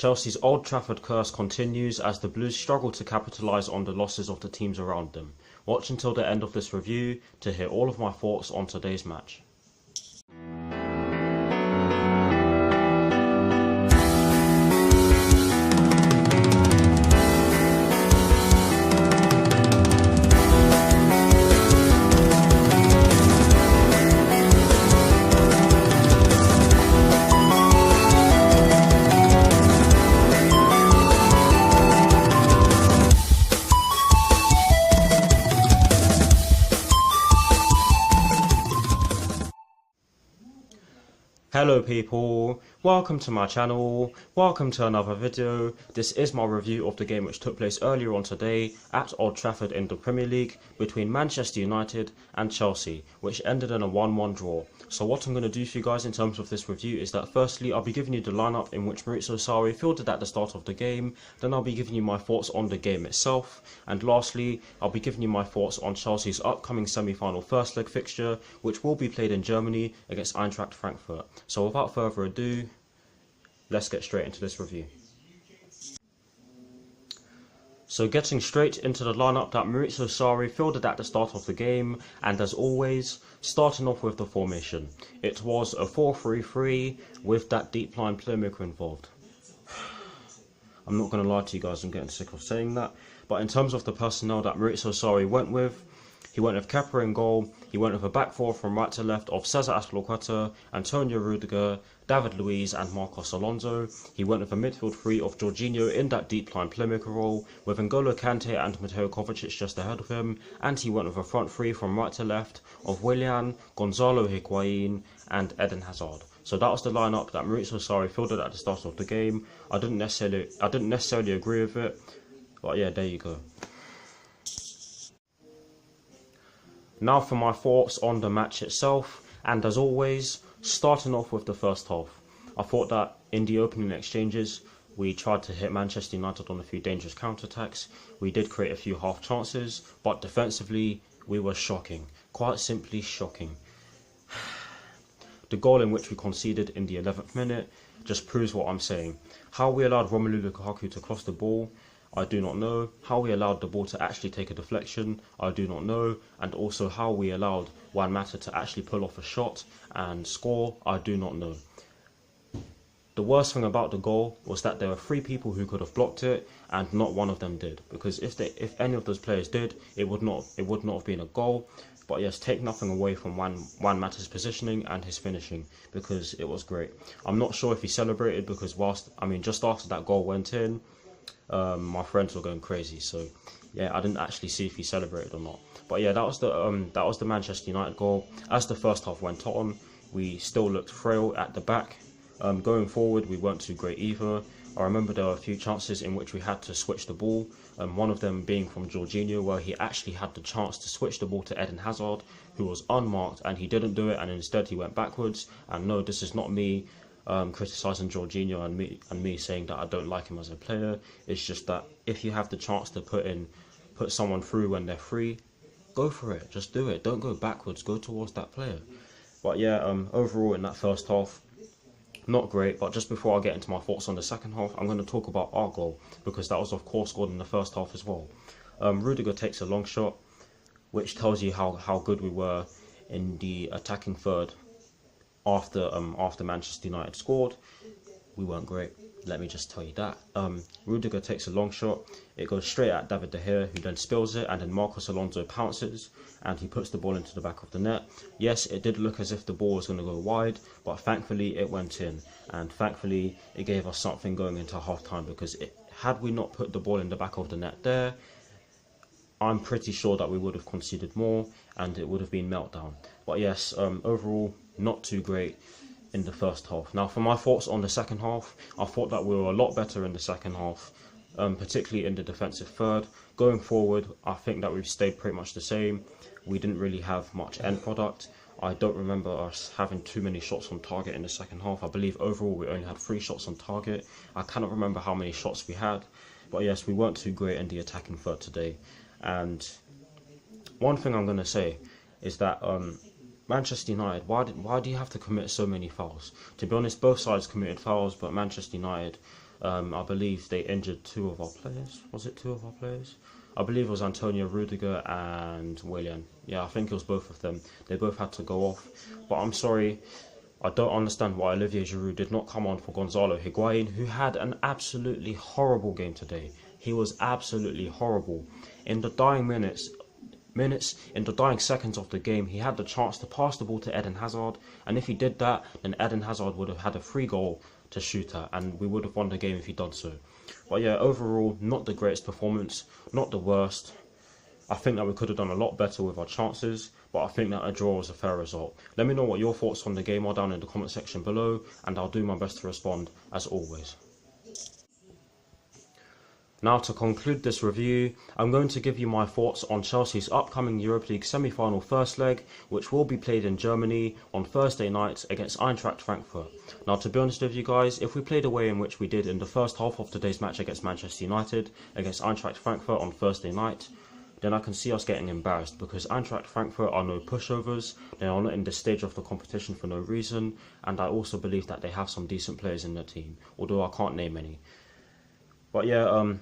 Chelsea's Old Trafford curse continues as the Blues struggle to capitalise on the losses of the teams around them. Watch until the end of this review to hear all of my thoughts on today's match. Hello people, welcome to my channel, welcome to another video. This is my review of the game which took place earlier on today at Old Trafford in the Premier League between Manchester United and Chelsea, which ended in a 1-1 draw. So what I'm going to do for you guys in terms of this review is that firstly I'll be giving you the lineup in which Maurizio Sarri fielded at the start of the game, then I'll be giving you my thoughts on the game itself, and lastly I'll be giving you my thoughts on Chelsea's upcoming semi-final first leg fixture which will be played in Germany against Eintracht Frankfurt. So without further ado, let's get straight into this review. So getting straight into the lineup that Maurizio Sarri fielded at the start of the game, and as always, starting off with the formation. It was a 4-3-3 with that deep line playmaker involved. I'm not going to lie to you guys, I'm getting sick of saying that, but in terms of the personnel that Maurizio Sarri went with, he went with Kepa in goal, he went with a back four from right to left of Cesar Azpilicueta, Antonio Rudiger, David Luiz and Marcos Alonso. He went with a midfield three of Jorginho in that deep line playmaker role, with N'Golo Kante and Mateo Kovacic just ahead of him, and he went with a front three from right to left of Willian, Gonzalo Higuain and Eden Hazard. So that was the lineup that Maurizio Sarri fielded at the start of the game. I didn't necessarily agree with it, but yeah, there you go. Now for my thoughts on the match itself, and as always, starting off with the first half. I thought that in the opening exchanges, we tried to hit Manchester United on a few dangerous counter-attacks. We did create a few half chances, but defensively, we were shocking. Quite simply shocking. The goal in which we conceded in the 11th minute just proves what I'm saying. How we allowed Romelu Lukaku to cross the ball, I do not know. How we allowed the ball to actually take a deflection, I do not know. And also how we allowed Juan Mata to actually pull off a shot and score, I do not know. The worst thing about the goal was that there were three people who could have blocked it and not one of them did. Because if any of those players did, it would not have been a goal. But yes, take nothing away from Juan Mata's positioning and his finishing, because it was great. I'm not sure if he celebrated, because just after that goal went in, my friends were going crazy. So yeah, I didn't actually see if he celebrated or not. But yeah, that was the Manchester United goal. As the first half went on, we still looked frail at the back. Going forward, we weren't too great either. I remember there were a few chances in which we had to switch the ball. One of them being from Jorginho, where he actually had the chance to switch the ball to Eden Hazard, who was unmarked, and he didn't do it, and instead he went backwards. And no, this is not me criticising Jorginho and me saying that I don't like him as a player. It's just that if you have the chance to put someone through when they're free, go for it. Just do it. Don't go backwards. Go towards that player. But yeah, overall in that first half, not great. But just before I get into my thoughts on the second half, I'm going to talk about our goal, because that was of course scored in the first half as well. Rudiger takes a long shot, which tells you how good we were in the attacking third. After Manchester United scored, we weren't great. Let me just tell you that. Rudiger takes a long shot. It goes straight at David De Gea, who then spills it, and then Marcos Alonso pounces, and he puts the ball into the back of the net. Yes, it did look as if the ball was going to go wide, but thankfully it went in, and thankfully it gave us something going into half-time, because had we not put the ball in the back of the net there, I'm pretty sure that we would have conceded more, and it would have been meltdown. But yes, overall, not too great in the first half. Now for my thoughts on the second half, I thought that we were a lot better in the second half, particularly in the defensive third. Going forward, I think that we've stayed pretty much the same. We didn't really have much end product. I don't remember us having too many shots on target in the second half. I believe overall we only had 3 shots on target. I cannot remember how many shots we had. But yes, we weren't too great in the attacking third today. And one thing I'm going to say is that Manchester United, why do you have to commit so many fouls? To be honest, both sides committed fouls, but Manchester United I believe they injured two of our players. Was it two of our players? I believe it was Antonio Rudiger and Willian. Yeah, I think it was both of them. They both had to go off. But I'm sorry, I don't understand why Olivier Giroud did not come on for Gonzalo Higuain, who had an absolutely horrible game today. He was absolutely horrible. In the dying in the dying seconds of the game, he had the chance to pass the ball to Eden Hazard, and if he did that, then Eden Hazard would have had a free goal to shoot at, and we would have won the game if he done so. But yeah, overall, not the greatest performance, not the worst. I think that we could have done a lot better with our chances, but I think that a draw was a fair result. Let me know what your thoughts on the game are down in the comment section below, and I'll do my best to respond as always. Now, to conclude this review, I'm going to give you my thoughts on Chelsea's upcoming Europa League semi-final first leg, which will be played in Germany on Thursday night against Eintracht Frankfurt. Now, to be honest with you guys, if we played the way in which we did in the first half of today's match against Manchester United, against Eintracht Frankfurt on Thursday night, then I can see us getting embarrassed, because Eintracht Frankfurt are no pushovers, they are not in this stage of the competition for no reason, and I also believe that they have some decent players in their team, although I can't name any. But yeah,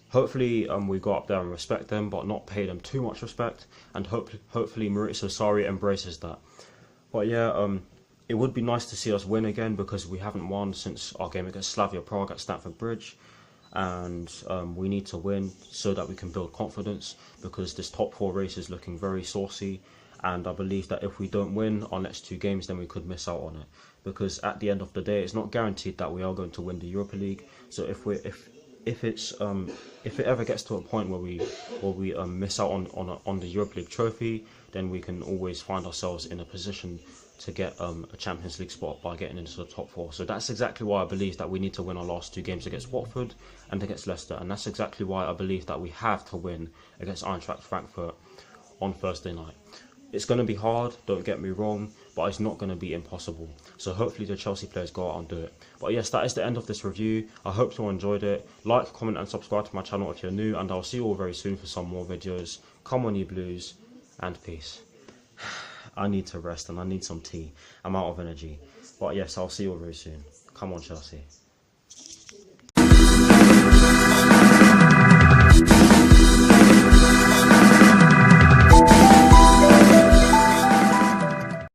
hopefully we go up there and respect them, but not pay them too much respect, and hopefully Maurizio Sarri embraces that. But yeah, it would be nice to see us win again, because we haven't won since our game against Slavia Prague at Stamford Bridge, and we need to win so that we can build confidence, because this top four race is looking very saucy, and I believe that if we don't win our next two games, then we could miss out on it, because at the end of the day, it's not guaranteed that we are going to win the Europa League. So if it ever gets to a point where we miss out on the Europa League trophy, then we can always find ourselves in a position to get a Champions League spot by getting into the top four. So that's exactly why I believe that we need to win our last two games against Watford and against Leicester, and that's exactly why I believe that we have to win against Eintracht Frankfurt on Thursday night. It's going to be hard, don't get me wrong, but it's not going to be impossible. So hopefully the Chelsea players go out and do it. But yes, that is the end of this review. I hope you enjoyed it. Like, comment and subscribe to my channel if you're new, and I'll see you all very soon for some more videos. Come on, you Blues, and peace. I need to rest and I need some tea. I'm out of energy. But yes, I'll see you all very soon. Come on, Chelsea.